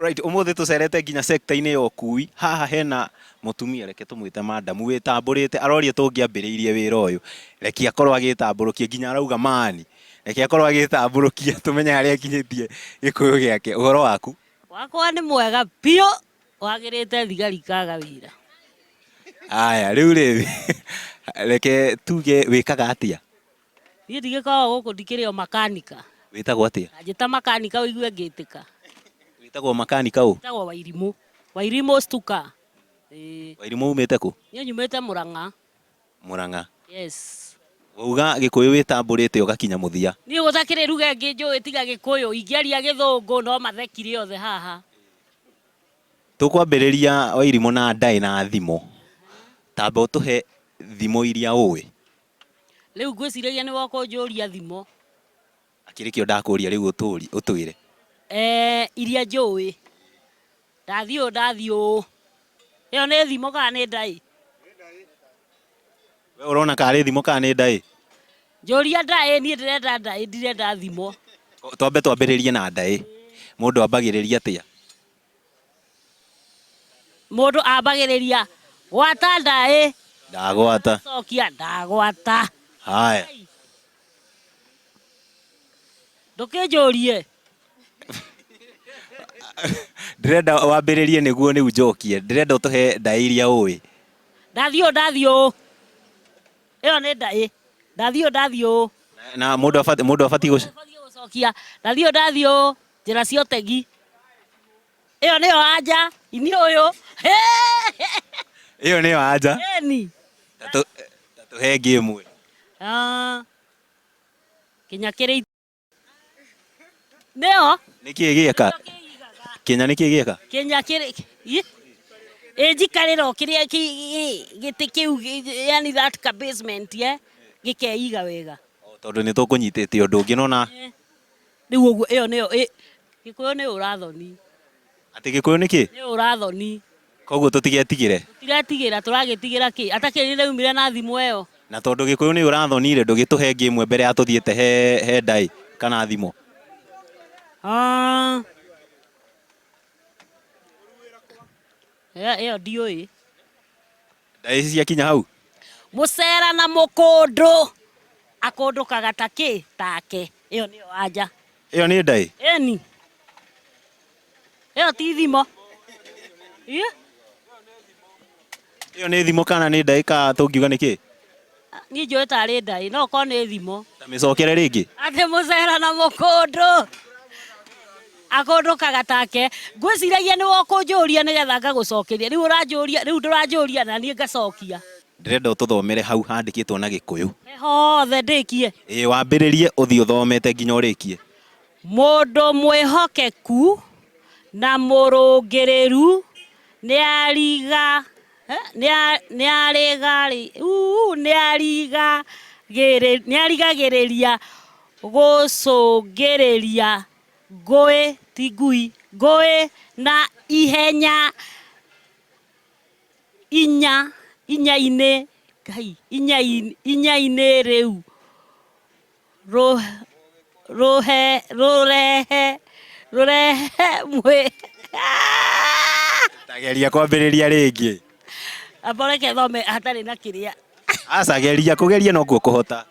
Right, umuthi tucerete nginya sector-ini ya ukui. Haha hena mutumia, reke tumwite madam witambũrĩte, aroria tũngĩambĩrĩirie wĩra ũyũ. Reke akorwo agĩtambũrũkia nginya arauga mani. Reke akorwo agĩtambũrũkia tumenye harĩa akinyĩtie gĩkũyũ gĩake. Ũhoro waku? Wakwa nĩ mwega biũ, wagĩrĩte thigari kaga wĩra. Aya, rĩu rĩrĩ reke tuge wĩkaga atĩa? Niĩ ndigĩkoragwo gũkũ ndikĩrĩ o makanika. Wĩtagwo atĩa? Njĩta makanika ũigue ngĩtĩka. Wĩtagwo makanika ũ? Wĩtagwo Wairimũ. Wairimũ Stuka. Wairimũ umĩte kũ? Niĩ nyumĩte Mũrang'a. Mũrang'a. Yes. Wauga gĩkũyũ wĩtambũrĩte ũgakinya mũthia. Niĩ gũtakĩrĩ ruga ĩngĩ njũĩ tiga gĩkũyũ, ingĩaria gĩthũngũ no mathekire othe haha. Tũkwambĩrĩria Wairimũ na ndaĩ na thimũ. Tamba ũtũhe thimũ iria ũĩ. Rĩu ngwĩciragia nĩ woka ũnjũria thimũ. Akĩrĩ kĩo ndakũria rĩu ũtwĩre. Iria njũĩ. Ndathiĩ. Ĩyo nĩ thimũ kana nĩ ndaĩ? We ũrona kana nĩ thimũ kana nĩ ndaĩ? Njũria ndaĩ, niĩ ndĩrenda ndaĩ, ndirenda thimũ. Twambe twambĩrĩrie na ndaĩ. Mũndũ ambagĩrĩria atĩa? Mũndũ ambagĩrĩria gwata ndaĩ. Ndagwata. Cokia ndagwata. Haya. Ndũkĩnjũrie. Ndĩrenda wambĩrĩrie nĩguo nĩu njokie. Ndĩrenda ũtũhe ndaĩ iria ũĩ. Ndathiĩ. Ĩyo nĩ ndaĩ. Ndathiĩ. Na mũndũ abatiĩ gũcokia. Ndathiĩ. Njĩra cia ũtegi. Ĩyo nĩyo anja. Ini ũyũ. Ĩyo nĩyo anja. Ĩni. Tatũhe ĩngĩ ĩmwe. Kinya kĩrĩ nĩyo. Nĩkĩĩ gĩeka? Kenya nĩkĩĩ gĩeka? Kenya kĩrĩ njikarĩra kĩrĩa gĩtĩ kĩu, yani that ka basement gĩkeiga wega. Tondũ nĩ tũkũnyitĩte ũndũ ũngĩ nona. Rĩu ũguo ĩyo nĩyo gĩkũyũ nĩ ũrathoni. Atĩ gĩkũyũ nĩkĩ? Nĩ ũrathoni. Koguo tũtigetigĩre. Tũtigetigĩra, tũragĩtigĩra kĩ? Atakĩrĩ ndaumire na thimũ ĩyo. Na tondũ gĩkũyũ nĩ ũrathonire ndũgĩtũhe ĩngĩ ĩmwe mbere ya tũthiĩte he ndaĩ kana thimũ. Ĩyo ndiũĩ. Ndaĩ ciakinya hau? Mũcera na mũkũndũ akũndũkaga take. Ĩyo nĩyo anja. Ĩyo nĩ ndaĩ? Ĩni. Ĩyo ti thimũ. Ĩyo nĩ thimũ kana nĩ ndaĩ ka tũngiuga nĩkĩ? Niĩ njũĩ tarĩ ndaĩ, no okorwo nĩ thimũ. Ta mĩcokere rĩngĩ. Atĩ mũcera na mũkũndũ akũndũkaga take. Ngwĩciragia nĩ woka ũnjũria nĩgetha ngagũcokeria. Rĩu ndũranjũria na niĩ ngacokia. Ndĩrenda ũtũthomere hau handĩkĩtwo na gĩkũyũ. Hothe ndĩkie. Wambĩrĩrie ũthiĩ ũthomete nginya ũrĩkie. Mũndũ mwĩhokeku na mũrũngĩrĩru nĩarigagĩrĩria gũcũngĩrĩria ngũĩ na ihenya inyainĩ rĩu rũrehe Tageria kwambĩrĩria rĩngĩ. Amboreke thome hatarĩ na kĩrĩa. Aca geria, kũgeria nokuo kũhota.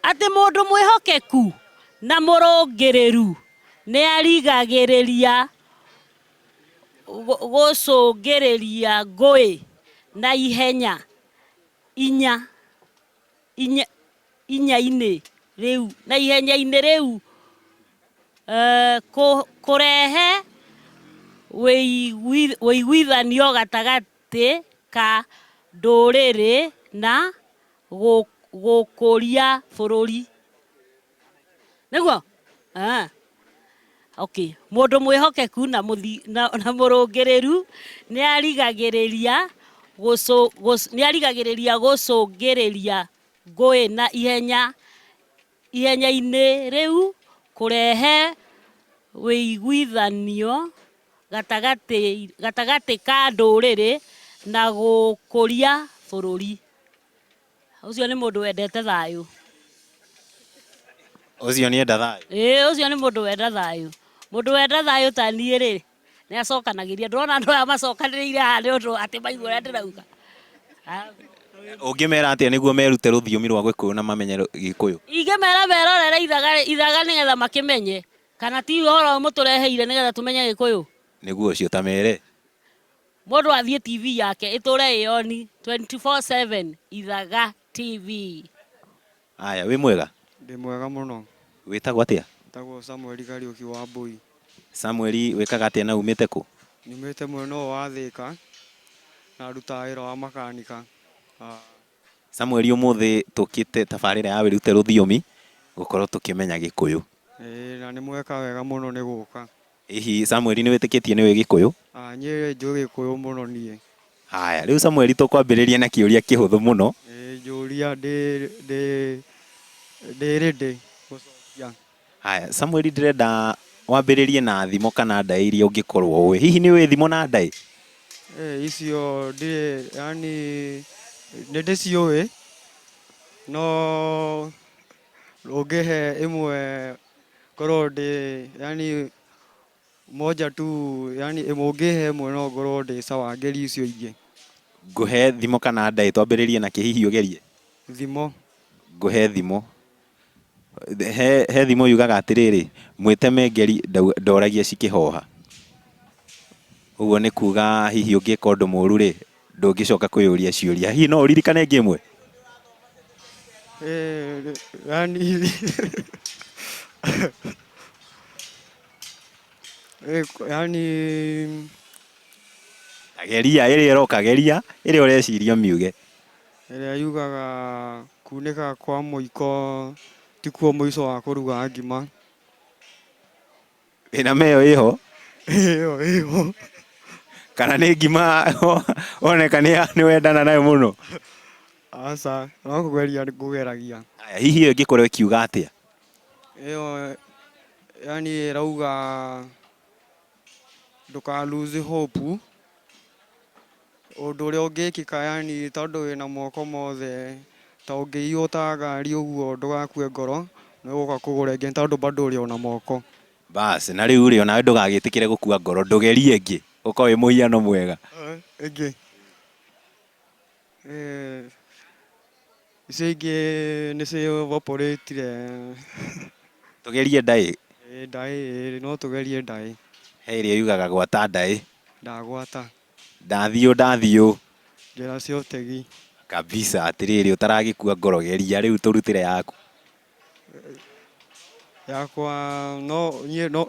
Atĩ mũndũ mwĩhokeku na mũrũngĩrĩru nĩarigagĩrĩria gũcũngĩrĩria ngũĩ na ihenya inyainĩ rĩu kũrehe wĩiguithanio gatagatĩ ka ndũrĩrĩ na gũkũria bũrũri. Nĩguo? Okay. Mũndũ mwĩhokeku na mũrũngĩrĩru nĩarigagĩrĩria gũcũngĩrĩria ngũĩ na ihenya-inĩ rĩu kũrehe wĩiguithanio gatagatĩ ka ndũrĩrĩ na gũkũria bũrũri. Ũcio nĩ mũndũ wendete thayũ. Ũcio nĩ enda thayũ? Ũcio nĩ mũndũ wenda thayũ. Mũndũ wenda thayũ ta niĩ rĩ nĩ acokanagĩria ndũrona andũ aya macokanĩrĩire haha nĩ ũndũ atĩ maigua ũrĩa ndĩrauga. Ũngĩmera atĩa nĩguo merute rũthiomi rwa Gĩkũyũ na mamenye Gĩkũyũ? Ingĩmera merorere ithaga nĩgetha makĩmenye, kana ti ũhoro mũtũreheire nĩgetha tũmenye Gĩkũyũ. Nĩguo ũcio ta mere. Mũndũ athiĩ TV yake ĩtũre ĩyoni 24/7 Ithaga TV. Aya, wĩ mwega? Ndĩ mwega mũno. Wĩtagwo atĩa? Ndĩtagwo Samuel Kariuki wa Mbui. Samuel, wĩkaga atĩa na umĩte kũ? Nyumĩte mwena ũyũ wa Thĩka na ndutaga wĩra wa makanika. Samuel, ũmũthĩ tũkĩte tabarĩra ya wĩrute rũthiomi gũkorwo tũkĩmenya Gĩkũyũ. Na nĩ mweka wega mũno nĩ gũka. Hihi Samuel nĩ wĩtĩkĩtie nĩ wĩ Gĩkũyũ? Niĩ njũĩ Gĩkũyũ mũno niĩ. Haya, rĩu Samuel tũkwambĩrĩria na kĩũria kĩhũthũ mũno. Njũria ndĩ ready gũcokia. Haya, Samuel ndĩrenda wambĩrĩrie na thimo kana ndaĩ iria ũngĩkorwo ũĩ. Hihi nĩ wĩ thimo na ndaĩ? Icio yani nĩ ndĩciũĩ no ũngĩhe ĩmwe korwo yani moja tu yani ũngĩhe ĩmwe no ngorwo ndĩ sawa ngerie icio ingĩ. Ngũhe thimo kana ndaĩ, twambĩrĩrie na kĩhihi ũgerie? Thimo. Ngũhe thimo. He thimo yugaga atĩrĩrĩ, mwĩteme ngeri ndoragia cikĩhoha. Ũguo nĩ kuga hihi ũngĩka ũndũ mũru rĩ ndũngĩcoka kwĩyũria ciũria. Hihi no ũririkane ĩngĩ ĩmwe? Yani geria ĩrĩa ĩroka, geria ĩrĩa ũreciria miuge. Ĩrĩa yugaga kunĩka kwa mũiko tikuo mũico wa kũruga ngima. Wĩna meyo ĩho? Ĩho. Kana nĩ ngima oneka nĩ wendana nayo mũno? Aca, no kũgeria ngũgeragia. Hihi ĩyo ĩngĩkorwo ĩkiuga atĩa? Ĩyo yani ĩrauga ndũka lose hope. Ũndũ ũrĩa ũngĩkĩka yani tondũ wĩna moko mothe ta ũngĩiywo ta ngari ũguo ndũgakue ngoro nĩ ũgũka kũgũra ĩngĩ tondũ bado ũrĩ ona moko. Basi na rĩu rĩ onawe ndũgagĩtĩkĩre gũkua ngoro, ndũgerie ĩngĩ ũkorwo wĩ mũhiano mwega. Ĩngĩ icio ingĩ nĩ civaporĩtire. Tũgerie ndaĩ? Ndaĩ, no tũgerie ndaĩ. He ĩrĩa yugaga gwata ndaĩ. Ndagwata. Ndathiũ. Njĩra cia ũtegi. Kabisa, atĩrĩrĩ ũtaragĩkua ngoro geria rĩu tũrutĩre yaku. Yakwa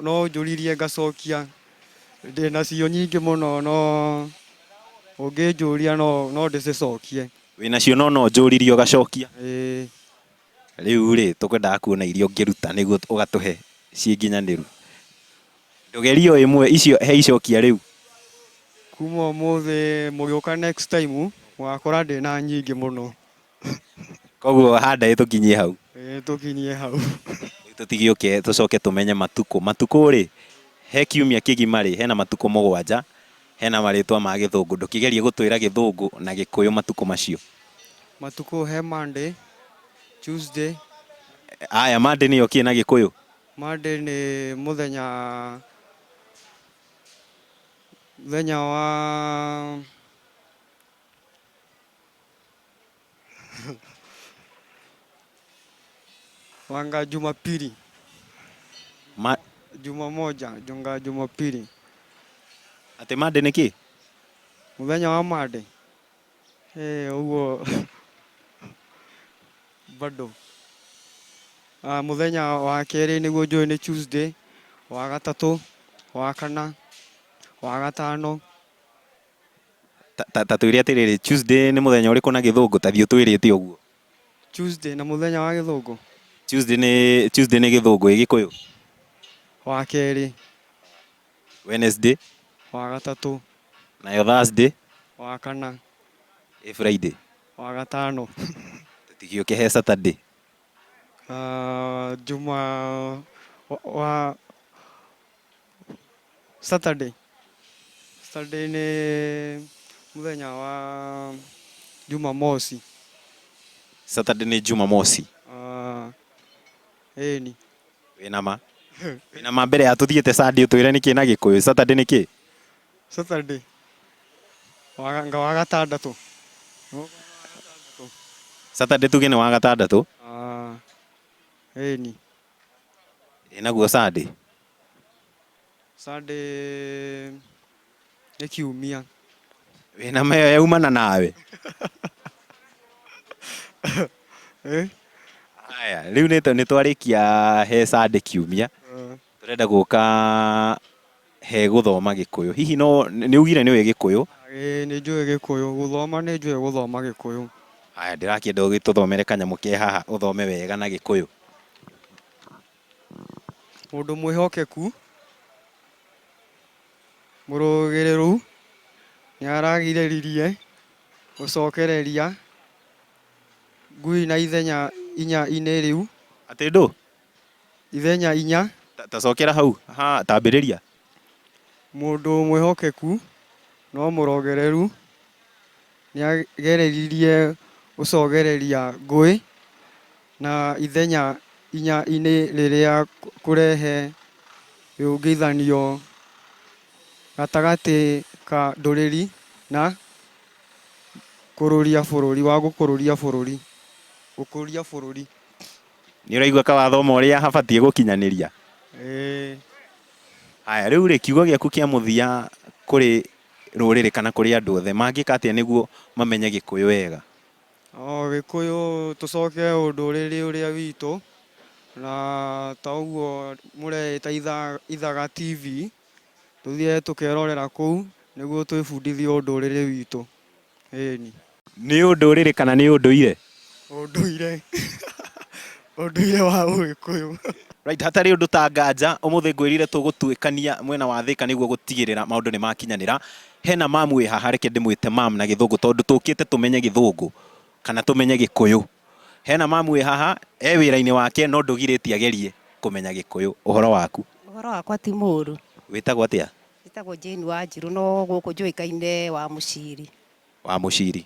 no njũririe ngacokia. Ndĩnacio nyingĩ mũno no ũngĩnjũria no ndĩcicokie. Wĩnacio no njũririe ũgacokia? Rĩu rĩ tũkwendaga kuona iria ũngĩruta nĩguo ũgatũhe ciĩ nginyanĩru. Ndũgerie o ĩmwe, icio he icokia rĩu. Kuma ũmũthĩ mũgĩũka next time mũgakora ndĩna nyingĩ mũno. Koguo ha ndaĩ tũkinyie hau? Tũkinyie hau. Tũtigĩũke tũcoke tũmenye matukũ. Matukũ rĩ he kiumia kĩgima rĩ hena matukũ 7, hena marĩtwa ma Gĩthũngũ. Ndũkĩgerie gũtwĩra Gĩthũngũ na Gĩkũyũ matukũ macio. Matukũ he Monday, Tuesday. Aya, Monday nĩyo kĩ na Gĩkũyũ? Monday nĩ mũthenya wa wanga Jumapili. Jumamoja, Jumapili. Atĩ Monday nĩ kĩ? Mũthenya wa Monday. Ũguo bado. Mũthenya wa kerĩ nĩguo njũĩ nĩ Tuesday, wa gatatũ, wa kana, wa gatano. Ta twĩre atĩrĩrĩ, Tuesday nĩ mũthenya ũrĩkũ na Gĩthũngũ? Ta thiĩ ũtwĩrĩte ũguo. Tuesday na mũthenya wa Gĩthũngũ. Tuesday nĩ Gĩthũngũ, ĩ Gĩkũyũ? Wa kerĩ. Wednesday? Wa gatatũ. Nayo Thursday? Wa kana. Friday? Wa gatano. Tũtigĩũke he Saturday? Saturday. Saturday nĩ mũthenya wa Jumamosi. Saturday nĩ Jumamosi? Ĩni. Wĩna ma? Na mambere ya tuthiete Sunday utwire niki na Gikuyu, Saturday niki? Saturday. Wa gatandatu. Saturday tuge ni wa gatandatu. Ĩni. Naguo Sunday. Sunday nĩ kiumia. Wĩna meyo yaumana nawe. Haya, rĩu nĩ twarĩkia he Sunday kiumia. Turenda gũka he gũthoma Gĩkũyũ. Hihi no nĩ ugire nĩ ũĩ Gĩkũyũ? Nĩ njũĩ Gĩkũyũ, gũthoma nĩ njũĩ gũthoma Gĩkũyũ. Haya, ndĩrakĩenda ũgĩtũthomere kanyamũ ke haha ũthome wega na Gĩkũyũ. Mũndũ mwĩhokeku, mũrũgĩrĩru, nĩ aragirĩrĩirie gũcokereria ngui na ithenya inya-inĩ rĩu. Atĩ ndũ? Ithenya inya. Tacokera hau, tambĩrĩria. Mũndũ mwĩhokeku no mũrogereru nĩ agereririe gũcogereria ngui na ithenya inya-inĩ rĩrĩa kũrehe rĩũngithanio gatagatĩ ka ndũrĩrĩ na kũrũria bũrũri wa gũkũrũria bũrũri. Gũkũria bũrũri. Nĩ ũraigua ka wathoma ũrĩa habatiĩ gũkinyanĩria? Haya, rĩu rĩ kiugo gĩaku kĩa mũthia kũrĩ rũrĩrĩ kana kũrĩ andũ othe mangĩka atĩa nĩguo mamenye Gĩkũyũ wega? Gĩkũyũ tũcoke ũndũrĩrĩ ũrĩa witũ na ta ũguo mũreĩta Ithaga TV, tũthiĩ tũkerorera kũu nĩguo twĩbundithie ũndũrĩrĩ witũ. Ĩni. Nĩ ũndũrĩrĩ kana nĩ ũndũire? Ũndũire. Ũndũire wa Ũgĩkũyũ. Right, hatarĩ ũndũ ta nganja, ũmũthĩ ngwĩrire tũgũtuĩkania mwena wa Thĩka nĩguo gũtigĩrĩra maũndũ nĩ makinyanĩra. Hena mamu wĩ haha, reke ndĩmwĩte mamu na Gĩthũngũ tondũ tũkĩte tũmenye Gĩthũngũ kana tũmenye Gĩkũyũ. Hena mamu wĩ haha, wĩra-inĩ wake no ndũgirĩtie agerie kũmenya Gĩkũyũ. Ũhoro waku? Ũhoro wakwa ti mũũru. Wĩtagwo atĩa? Njĩtagwo Jane Wanjirũ no gũkũ njũĩkaine wa Mũciri. Wa Mũciri.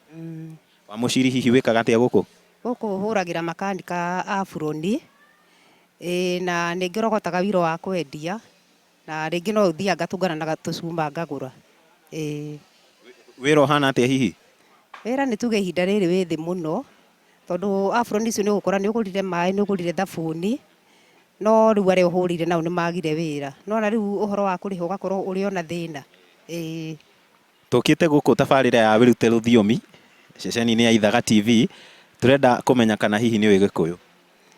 Wa Mũciri hihi wĩkaga atĩa gũkũ? Gũkũ hũragĩra makanika a buroni. Na ningĩ rogotaga wĩra wa kwendia na rĩngĩ no ũthiaga ngatũngana na tũcuma ngagũra. Wĩra ũhana atĩa hihi? Wĩra nĩ tuge ihinda rĩrĩ wĩ thĩ mũno tondũ a buroni icio nĩ ũgũkora nĩ ũgũrire maĩ, nĩ ũgũrire thabuni, no rĩu arĩa ũhũrire nao nĩ magire wĩra. No na rĩu ũhoro wa kũrĩha ũgakorwo ũrĩ ona thĩna. Tũkĩte gũkũ tabarĩra ya wĩrute rũthiomi ceceni-inĩ ya Ithaga TV, turenda kũmenya kana hihi nĩ ũĩ Gĩkũyũ.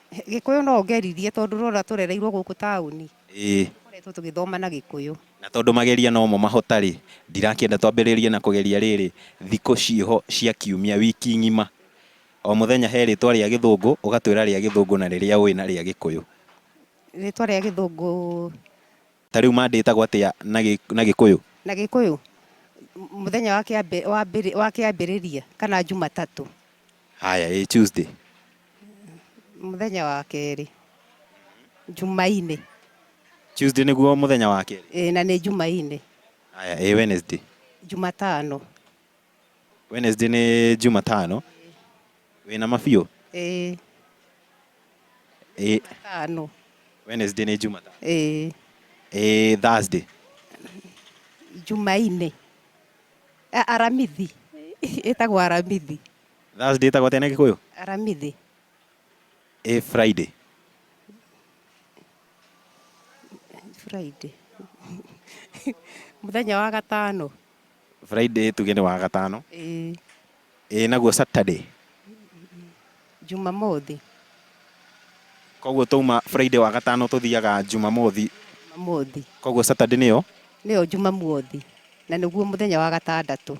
Gĩkũyũ no ngeririe tondũ rora tũrereirwo gũkũ taũni. Tũkoretwo tũgĩthoma na Gĩkũyũ. Na tondũ mageria no mo mahotarĩ, ndirakĩenda twambĩrĩrie na kũgeria rĩrĩ thikũ ciho cia kiumia wiki ng'ima. O mũthenya he rĩtwa rĩa Gĩthũngũ, ũgatwĩra rĩa Gĩthũngũ na rĩrĩa ũĩ na rĩa Gĩkũyũ. Rĩtwa rĩa Gĩthũngũ. Ta rĩu mandĩtagwo atĩa na Gĩkũyũ? Na Gĩkũyũ mũthenya wa kĩambĩrĩria kana Jumatatũ. Haya, Tuesday. Mũthenya wa kerĩ. Jumaine. Tuesday nĩguo mũthenya wa kerĩ. Na nĩ Jumaine. Haya, Wednesday. Jumatano. Wednesday nĩ Jumatano. Wĩna mabiũ? Jumatano. Wednesday nĩ Jumatano. Thursday. Jumaine. Aramithi. Ĩtagwo Aramithi. Thursday ĩtagwo atĩa na Gĩkũyũ? Aramithi. Friday. Friday. Mũthenya wa gatano. Friday tuge nĩ wa gatano. Naguo Saturday. Jumamothi. Koguo twauma Friday wa gatano tũthiaga Jumamothi. Jumamothi. Koguo Saturday nĩyo? Nĩyo Jumamothi. Na nĩguo mũthenya wa gatandatũ.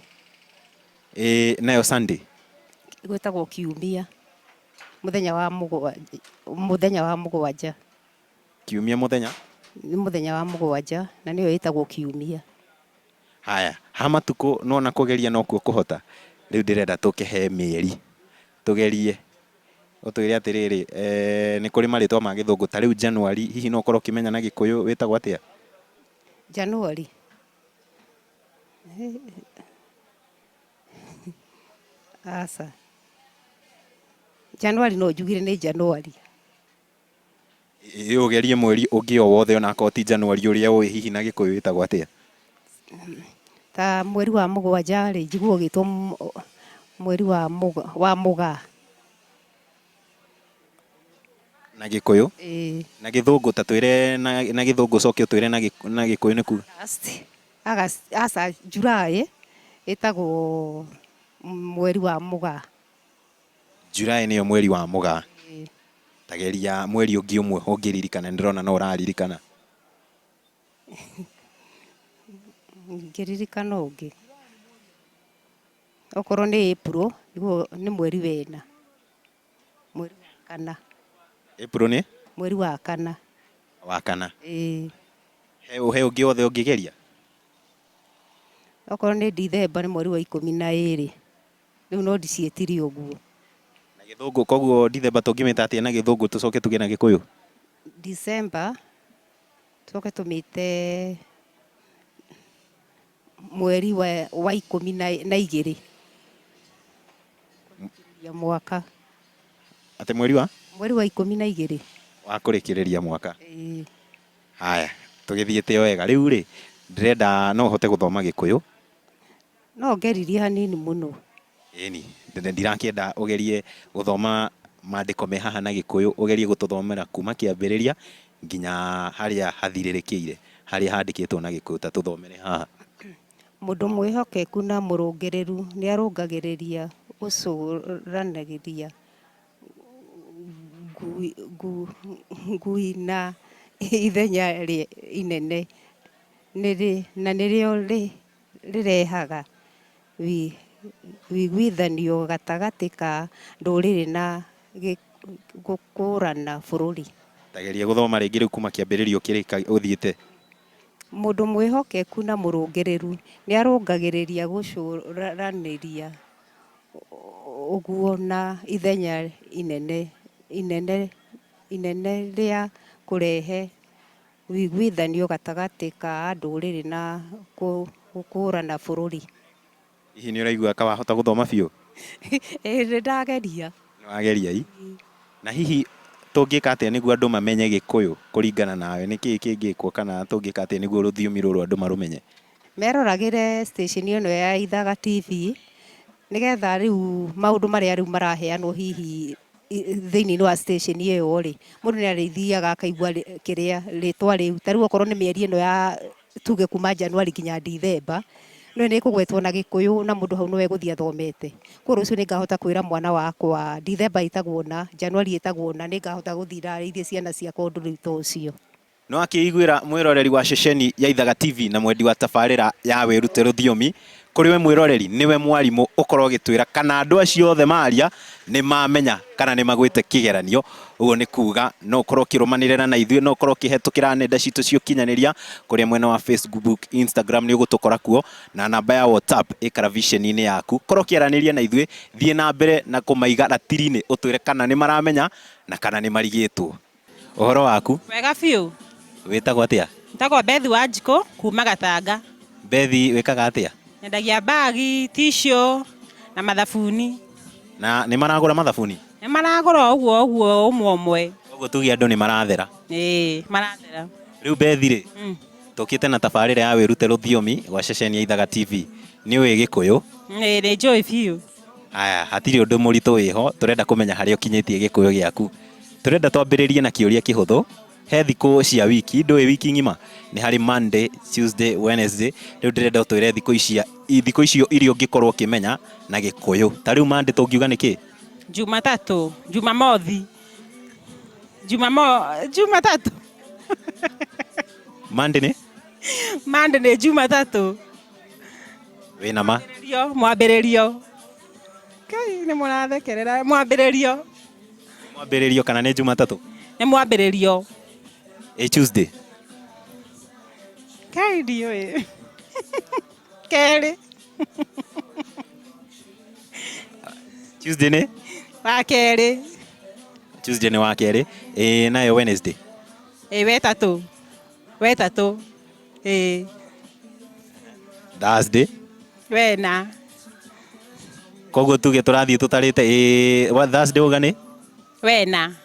Nayo Sunday. Gwĩtagwo kiumia. Mũthenya wa mũgwanja. Kiumia mũthenya? Nĩ mũthenya wa mũgwanja na nĩyo ĩtagwo kiumia. Haya, ha matukũ nona kũgeria no kuo kũhota. Rĩu ndĩrenda tũkĩhe mĩeri. Tũgerie. Ũtwĩre atĩrĩrĩ, nĩ kũrĩ marĩtwa ma Gĩthũngũ. Ta rĩu January, hihi no ũkorwo ũkĩmenya na Gĩkũyũ wĩtagwo atĩa? January. Aca. January no njugire nĩ January. Ugerie mweri ũngĩ o wothe ona akorwo ti Januari ũrĩa ũĩ hihi na Gĩkũyũ wĩtagwo atĩa? Ta mweri wa mũgwanja rĩ njiguo ũgĩtwo mweri wa Mũgaa. Na Gĩkũyũ? Ĩĩ. Na Gĩthũngũ ta twĩre na Gĩthũngũ coke ũtwĩre na Gĩkũyũ nĩ kuga? Aca Julai ĩtagwo mweri wa Mũgaa. Julai nĩyo mweri wa Mũgaa. Ĩĩ. Tageria mweri ũngĩ ũmwe ũngĩririkana, ndĩrona no ũraririkana. Ngĩririkana ũngĩ. Okorwo nĩ April nĩ mweri wena. Mweri wa kana. April nĩ? Mweri wa kana. Wa kana. Ĩĩ. He ũngĩ wothe ũngĩgeria? Okorwo nĩ December nĩ mweri wa 12. Rĩu no ndiciĩtire ũguo. Na Gĩthũngũ koguo December tũngĩmĩta atĩa na Gĩthũngũ tũcoke tuge na Gĩkũyũ? December tucoke tũmĩte mweri wa 12 ya mwaka. Atĩ mweri wa? Mweri wa 12. Wa kũrĩkĩrĩria mwaka. Ĩĩ. Haya, tũgĩthiĩte o wega. Rĩu rĩ, ndĩrenda no ũhote gũthoma Gĩkũyũ? No ngeririe hanini mũno. Ĩni, ndirakĩenda ũgerie gũthoma maandĩko me haha na Gĩkũyũ, ũgerie gũtũthomera kuma kĩambĩrĩria nginya harĩa hathirĩrĩkĩire, harĩa handĩkĩtwo na Gĩkũyũ, ta tũthomere haha. Mũndũ mwĩhokeku na mũrũngĩrĩru nĩ arũngagĩrĩria gũcũranagĩria ngui na ithenya inene na nĩrĩo rĩrehaga wĩiguithanio gatagatĩ ka ndũrĩrĩ na gũkũrana bũrũri. Tageria gũthoma rĩngĩ rĩu kuma kĩambĩrĩrio kĩrĩa ũthiĩte. Mũndũ mwĩhokeku na mũrũngĩrĩru nĩ arũngagĩrĩria gũcũranĩria ũguo na ithenya inene rĩa kũrehe wĩiguithanio gatagatĩ ka ndũrĩrĩ na gũkũrana bũrũri. Hihi nĩ ũraigua ka wahota gũthoma biũ? Nĩ ndageria. Nĩ wageria ii? Na hihi tũngĩka atĩa nĩguo andũ mamenye Gĩkũyũ kũringana nawe? Nĩ kĩĩ kĩngĩkwo kana tũngĩka atĩa nĩguo rũthiomi rũrũ andũ marũmenye? Meroragĩre station ĩno ya Ithaga TV nĩgetha rĩu maũndũ marĩa rĩu maraheanwo hihi thĩinĩ wa station ĩyo rĩ, mũndũ nĩ arĩthiaga akaigua kĩrĩa rĩtwa rĩu. Ta rĩu okorwo nĩ mĩeri ĩno ya tuge kuma Januari nginya December, no nĩ kũgwetwo na Gĩkũyũ na mũndũ hau nĩwe gũthiĩ athomete. Kũguo rũciũ nĩ ngahota kwĩra mwana wakwa December ĩtagwo na, Januari ĩtagwo na, nĩ ngahota gũthiĩ ndarĩithie ciana ciakwa ũndũ rĩu ta ũcio. No akĩiguĩra mwĩroreri wa ceceni ya Ithaga TV na mwendi wa tabarĩra ya Wĩrute Rũthiomi, kũrĩ we mwĩroreri nĩwe mwarimũ ũkorwo ũgĩtwĩra kana andũ acio othe maria nĩ mamenya kana nĩ magwĩte kĩgeranio. Ũguo nĩ kuga no ũkorwo ũkĩrũmanĩrĩra na ithuĩ, no ũkorwo ũkĩhetũkĩra nenda citũ cia ũkinyanĩria kũrĩa mwena wa Facebook, Instagram nĩ ũgũtũkora kuo, na namba ya WhatsApp ĩkara vision-inĩ yaku. Korwo ũkĩaranĩria na ithuĩ, thiĩ na mbere na kũmaiga ratiri-inĩ ũtwĩre kana nĩ maramenya na kana nĩ marigĩtwo. Ũhoro waku? Wega biũ. Wĩtagwo atĩa? Ntagwo Bethi Wanjikũ kuma Gatanga. Bethi wĩkaga atĩa? Nyendagia bagi, tissue na mathabuni. Na nĩ maragũra mathabuni? Nĩ maragũra ũguo ũmwe. Ũguo tuge andũ nĩ marathera? Ĩĩ, marathera. Rĩu Bethi rĩ, tũkĩte na tabarĩra ya Wĩrute Rũthiomi gwa ceceni ya Ithaga TV. Nĩ ũĩ Gĩkũyũ? Ĩĩ, nĩ njũĩ biũ. Aya, hatirĩ ũndũ mũritũ wĩho, tũrenda kũmenya harĩa ũkinyĩtie Gĩkũyũ gĩaku. Tũrenda twambĩrĩrie na kĩũria kĩhũthũ. He thikũ cia wiki, ndũĩ wiki ng'ima nĩ harĩ Monday, Tuesday, Wednesday. Rĩu ndĩrenda ũtwĩre thikũ icio iria ũngĩkorwo ũkĩmenya na Gĩkũyũ. Ta rĩu Monday tũngiuga nĩ kĩ? Jumatatũ, Jumamothi. Jumatatũ. Monday nĩ? Monday nĩ Jumatatũ. Wĩna ma? Mwambĩrĩrio. Kai nĩ mũrathekerera. Mwambĩrĩrio. Mwambĩrĩrio kana nĩ Jumatatũ? Nĩ mwambĩrĩrio. Tuesday. Kai ndiũĩ. Kerĩ. Tuesday nĩ? Wa kerĩ. Tuesday nĩ wa kerĩ. Nayo Wednesday? Wetatũ. Wetatũ. Thursday? Wena. Koguo tuge tũrathiĩ tũtarĩte Thursday uga nĩ? Wena.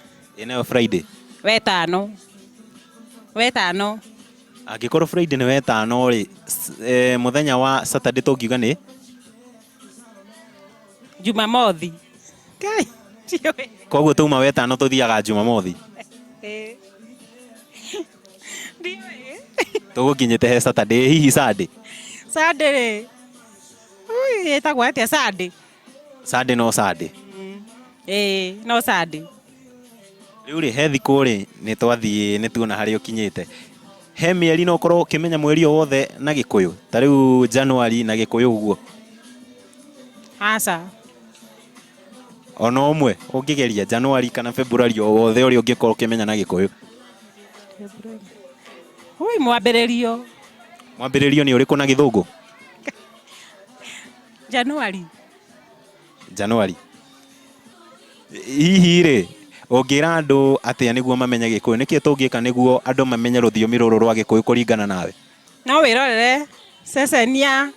Nayo Friday? Wetano. Wetano. Angĩkorwo Friday nĩ wetano rĩ, mũthenya wa Saturday tũngiuga nĩ Jumamothi. Kai. koguo tuma wetano tũthiaga Jumamothi. Tũgũkinyĩte he Saturday, hihi Sunday. Sunday. Ui, etagwo atĩa Sunday? Sunday no Sunday. No Sunday. Rĩu rĩ he thikũ rĩ nĩ twathiĩ nĩ tuona harĩa ũkinyĩte. He mĩeri no ũkorwo ũkĩmenya mweri o wothe na Gĩkũyũ. Ta rĩu January na Gĩkũyũ ũguo. Aca. Ona ũmwe ũngĩgeria January kana February o wothe ũrĩa ũngĩkorwo ũkĩmenya na Gĩkũyũ. Ui, mwambĩrĩrio. Mwambĩrĩrio nĩ ũrĩkũ na Gĩthũngũ? January. January. Hihi rĩ ũngĩra andũ atĩa nĩguo mamenye Gĩkũyũ? Nĩkĩĩ tũngĩka nĩguo andũ mamenye rũthiomi rũrũ rwa Gĩkũyũ kũringana nawe? No wĩrorere ceceni ya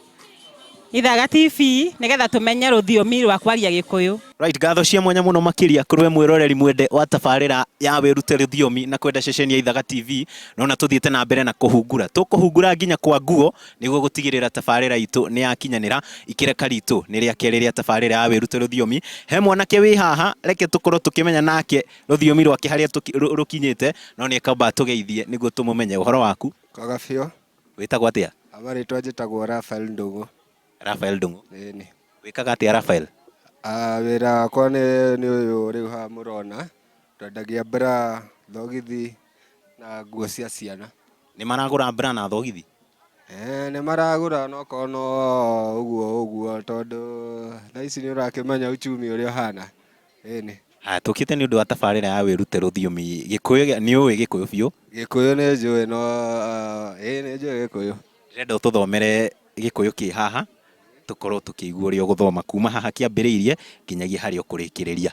Ithaga TV nĩgetha tũmenye rũthiomi rwa kwaria Gĩkũyũ. Right, ngatho cia mwanya mũno makĩria kũrĩ we mwĩroreri mwende wa tabarĩra ya wĩrute rũthiomi na kwenda ceceni ya Ithaga TV, no na tũthiĩte na mbere na kũhungura. Tũkũhungura nginya kwa nguo nĩguo gũtigĩrĩra tabarĩra itũ nĩ yakinyanĩra. Ikĩreka ritũ nĩ rĩa kerĩ rĩa tabarĩra ya wĩrute rũthiomi. He mwanake wĩ haha, reke tũkorwo tũkĩmenya nake rũthiomi rwake harĩa rũkinyĩte, no nĩ akamba tũgeithie nĩguo tũmũmenye. Ũhoro waku? Kwega biũ. Wĩtagwo atĩa? Amarĩtwa njĩtagwo Rafael Ndũng'ũ. Rafael Ndũng'ũ. Ĩni. Wĩkaga atĩa Rafael? Wĩra wakwa nĩ ũyũ rĩu haha mũrona, twendagia bra, thogithi na nguo cia ciana. Nĩ maragũra bra na thogithi? Nĩ maragũra no korwo no ũguo tondũ thaa ici nĩ ũrakĩmenya uchumi ũrĩa ũhana. Ĩni. Tũkĩte nĩ ũndũ wa tabarĩra ya wĩrute rũthiomi. Gĩkũyũ nĩ ũĩ Gĩkũyũ biũ? Gĩkũyũ nĩ njũĩ no nĩ njũĩ Gĩkũyũ. Ndĩrenda ũtũthomere Gĩkũyũ kĩ haha tũkorwo tũkĩigua ũrĩa ũgũthoma kuma haha kĩambĩrĩirie nginyagia harĩa ũkũrĩkĩrĩria.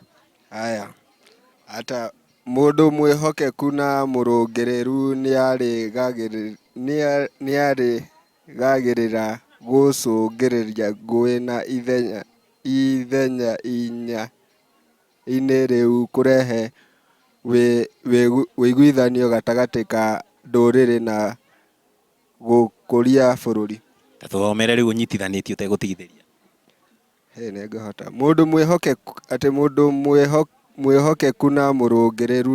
Haya. Ata mũndũ mwĩhokeku na mũrũngĩrĩru nĩarĩgagĩrĩra gũcũngĩrĩria ngũĩ na ithenya inĩ rĩu kũrehe wĩiguithanio gatagatĩ ka ndũrĩrĩ na gũkũria bũrũri. Ta tũthomere rĩu ũnyitithanĩtie ũtegũtigithĩria. Nĩngũhota. Mũndũ mwĩhokeku na mũrũngĩrĩru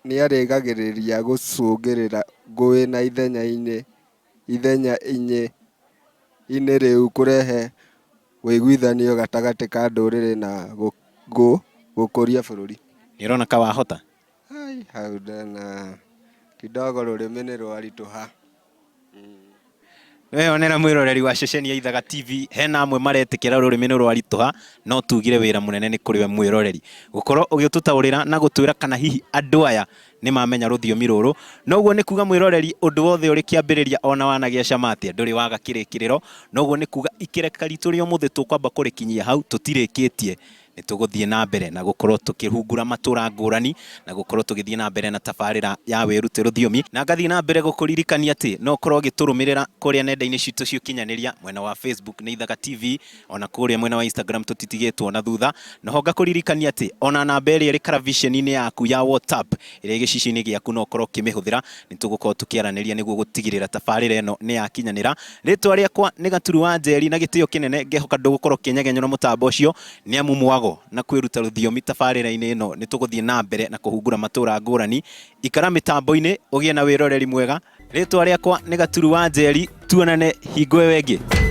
nĩarĩgagĩrĩria gũcũngĩrĩra ngũĩ na ithenya inĩ rĩu kũrehe wĩiguithanio gatagatĩ ka ndũrĩrĩ na gũkũria bũrũri. Nĩ ũrona ka wahota? Hau ndana kidogo rũrĩmĩ nĩ rwaritũha. Weyonera mwĩroreri wa ceceni ya Ithaga TV, hena amwe maretĩkĩra rũrĩmĩ nĩ rwaritũha, no tugire wĩra mũnene nĩ kũrĩ we mwĩroreri gũkorwo ũgĩtũtaũrĩra na gũtwĩra kana hihi andũ aya nĩ mamenya rũthiomi rũrũ. Noguo nĩ kuga mwĩroreri ũndũ wothe ũrĩ kĩambĩrĩria ona wanagĩa cama atĩa ndũrĩ waga kĩrĩkĩrĩro. Noguo nĩ kuga ikereka ritũ rĩa ũmũthĩ tũkwamba kũrĩkinyia hau, tũtirĩkĩtie. Nĩ tũgũthiĩ na mbere na gũkorwo tũkĩhungura matũra ngũrani na gũkorwo tũgĩthiĩ na mbere na tabarĩra ya wĩrute rũthiomi, na ngathiĩ na mbere gũkũririkania atĩ no ũkorwo ũgĩtũrũmĩrĩra kũrĩa nenda-inĩ citũ cia ũkinyanĩria, mwena wa Facebook nĩ Ithaga TV, ona kũrĩa mwena wa Instagram tũtitigĩtwo na thutha. Naho ngakũririkania atĩ ona namba ĩrĩa ĩrĩ karaviceni-inĩ yaku ya WhatsApp ĩrĩa gĩcicio-inĩ gĩaku no ũkorwo ũkĩmĩhũthĩra. Nĩ tũgũkorwo tũkĩaranĩria nĩguo gũtigĩrĩra tabarĩra ĩno nĩ yakinyanĩra. Rĩtwa rĩakwa nĩ Gaturu wa Njeri, na gĩtĩo kĩnene ngehoka ndũgũkorwo kĩnyegenywo na mũtambo ũcio nĩ amu mwago na kwĩruta rũthiomi tabarĩra-inĩ ĩno nĩ tũgũthiĩ na mbere na kũhungura matũra ngũrani. Ikara mĩtambo-inĩ ũgĩe na wĩroreri mwega. Rĩtwa rĩakwa nĩ Gaturu wa Njeri, tuonane hingo ĩyo ĩngĩ.